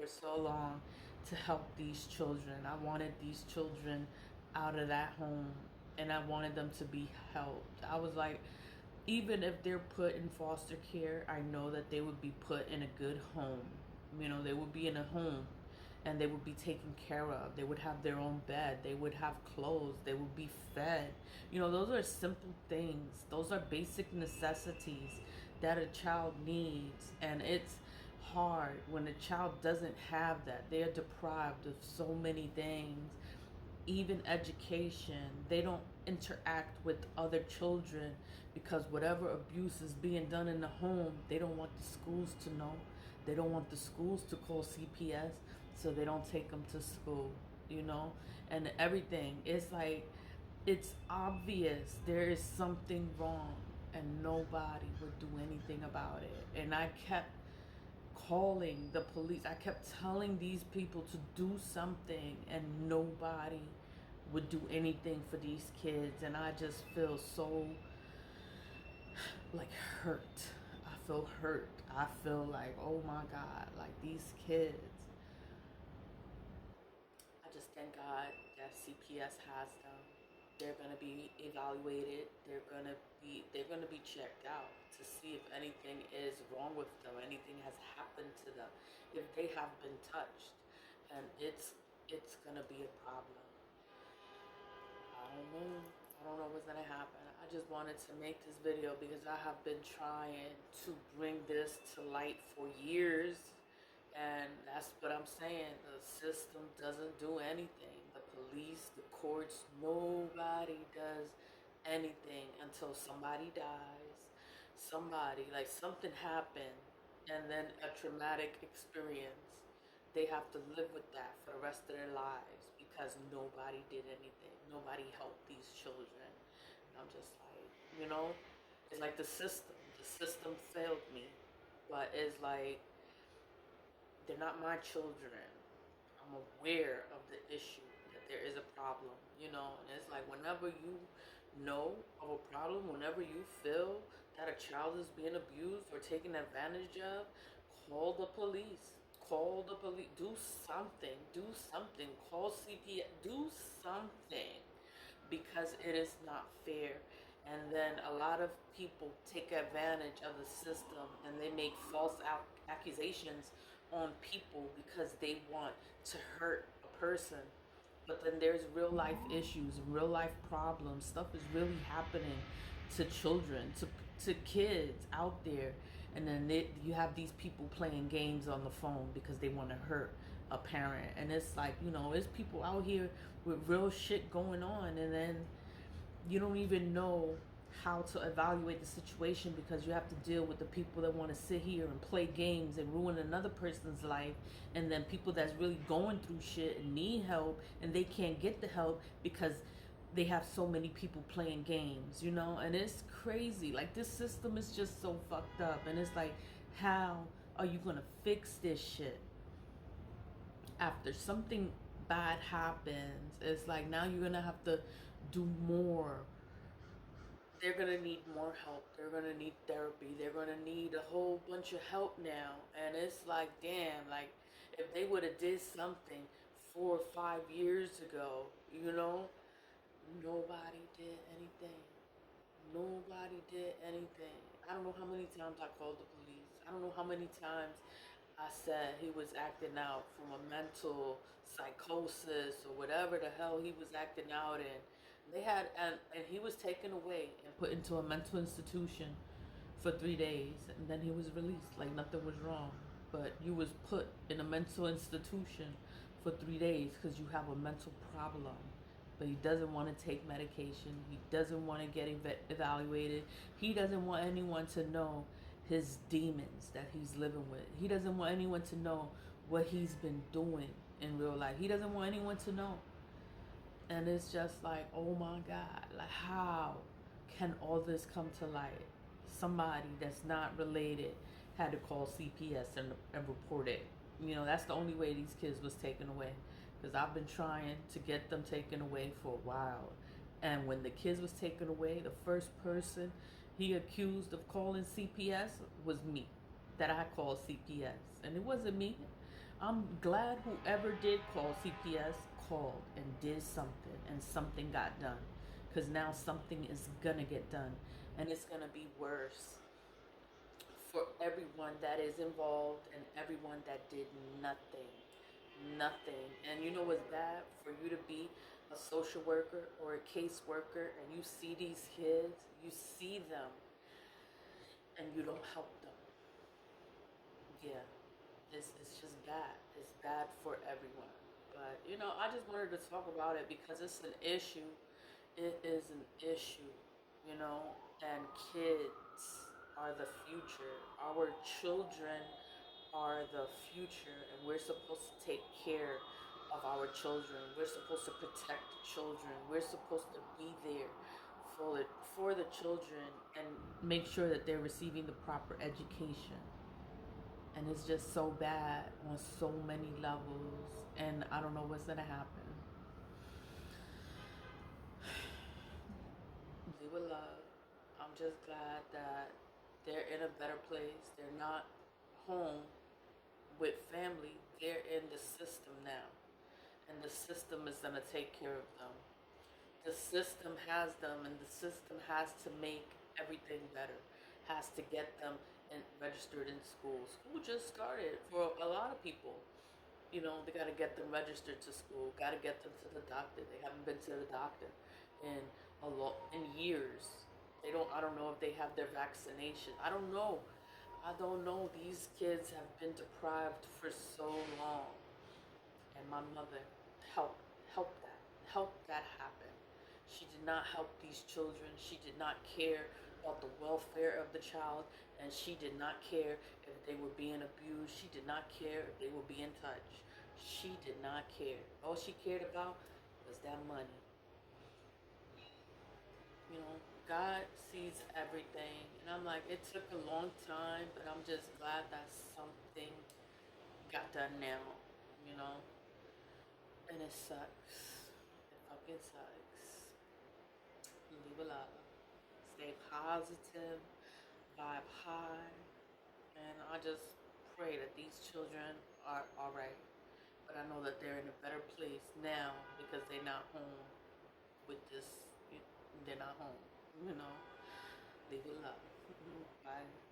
for so long to help these children. I wanted these children out of that home, and I wanted them to be helped. I was like, even if they're put in foster care, I know that they would be put in a good home. You know, they would be in a home and they would be taken care of. They would have their own bed. They would have clothes. They would be fed. You know, those are simple things. Those are basic necessities that a child needs. And it's hard when a child doesn't have that. They're deprived of so many things, even education. They don't interact with other children because whatever abuse is being done in the home, they don't want the schools to know. They don't want the schools to call CPS, so they don't take them to school, you know? And everything, it's like, it's obvious there is something wrong and nobody would do anything about it. And I kept calling the police. I kept telling these people to do something, and nobody would do anything for these kids. And I just feel so like hurt. I feel hurt. I feel like, oh my God, like these kids. I just thank God that CPS has them. They're gonna be evaluated. They're gonna be checked out to see if anything is wrong with them, anything has happened to them, if they have been touched, and it's gonna be a problem. I don't know. I don't know what's gonna happen. I just wanted to make this video because I have been trying to bring this to light for years. And that's what I'm saying. The system doesn't do anything. The police, the courts, nobody does anything until somebody dies. Somebody, like something happened, and then a traumatic experience. They have to live with that for the rest of their lives because nobody did anything. Nobody helped these children. And I'm just like, you know, it's like the system. The system failed me. But it's like, they're not my children. I'm aware of the issue, that there is a problem, you know. And it's like, whenever you know of a problem, whenever you feel that a child is being abused or taken advantage of, call the police. Call the police. Do something. Do something. Call CPS. Do something, because it is not fair. And then a lot of people take advantage of the system and they make false accusations on people because they want to hurt a person. But then there's real life issues, real life problems. Stuff is really happening to children, to kids out there. And then you have these people playing games on the phone because they want to hurt a parent. And it's like, you know, there's people out here with real shit going on, and then you don't even know how to evaluate the situation because you have to deal with the people that want to sit here and play games and ruin another person's life, and then people that's really going through shit and need help and they can't get the help because they have so many people playing games, you know. And it's crazy. Like, this system is just so fucked up, and it's like, how are you gonna fix this shit after something bad happens? It's like, now you're gonna have to do more. They're gonna need more help. They're gonna need therapy. They're gonna need a whole bunch of help now. And it's like, damn, like, if they would have did something 4 or 5 years ago, you know, nobody did anything. Nobody did anything. I don't know how many times I called the police. I don't know how many times I said he was acting out from a mental psychosis or whatever the hell he was acting out in. They had, and he was taken away and put into a mental institution for 3 days, and then he was released like nothing was wrong. But you was put in a mental institution for 3 days because you have a mental problem. But he doesn't want to take medication. He doesn't want to get evaluated. He doesn't want anyone to know his demons that he's living with. He doesn't want anyone to know what he's been doing in real life. He doesn't want anyone to know. And it's just like, oh my God, like, how can all this come to light? Somebody that's not related had to call CPS and report it. You know, that's the only way these kids was taken away. Because I've been trying to get them taken away for a while. And when the kids was taken away, the first person he accused of calling CPS was me. That I called CPS. And it wasn't me. I'm glad whoever did call CPS called and did something, and something got done. Because now something is gonna get done, and it's gonna be worse for everyone that is involved and everyone that did nothing. Nothing. And you know what's bad? For you to be a social worker or a case worker and you see these kids, you see them, and you don't help them. Yeah, it's just bad. It's bad for everyone. But I just wanted to talk about it because it's an issue. It is an issue, and kids are the future. Our children are the future, and we're supposed to take care of our children. We're supposed to protect children. We're supposed to be there for the children and make sure that they're receiving the proper education. And it's just so bad on so many levels, and I don't know what's gonna happen. They would love. I'm just glad that they're in a better place. They're not home with family. They're in the system now, and the system is gonna take care of them. The system has them, and the system has to make everything better. Has to get them registered in school. School just started for a lot of people. They got to get them registered to school. Got to get them to the doctor. They haven't been to the doctor in in years. They don't. I don't know if they have their vaccination. I don't know. I don't know. These kids have been deprived for so long, and my mother helped help that happen. She did not help these children. She did not care about the welfare of the child, and she did not care if they were being abused. She did not care if they were being touched. She did not care. All she cared about was that money. God sees everything, and I'm like, it took a long time, but I'm just glad that something got done now, you know, and it sucks. It fucking sucks. Leave a lot. Stay positive, vibe high, and I just pray that these children are all right. But I know that they're in a better place now because they're not home with this. They're not home. Leave it love. Bye.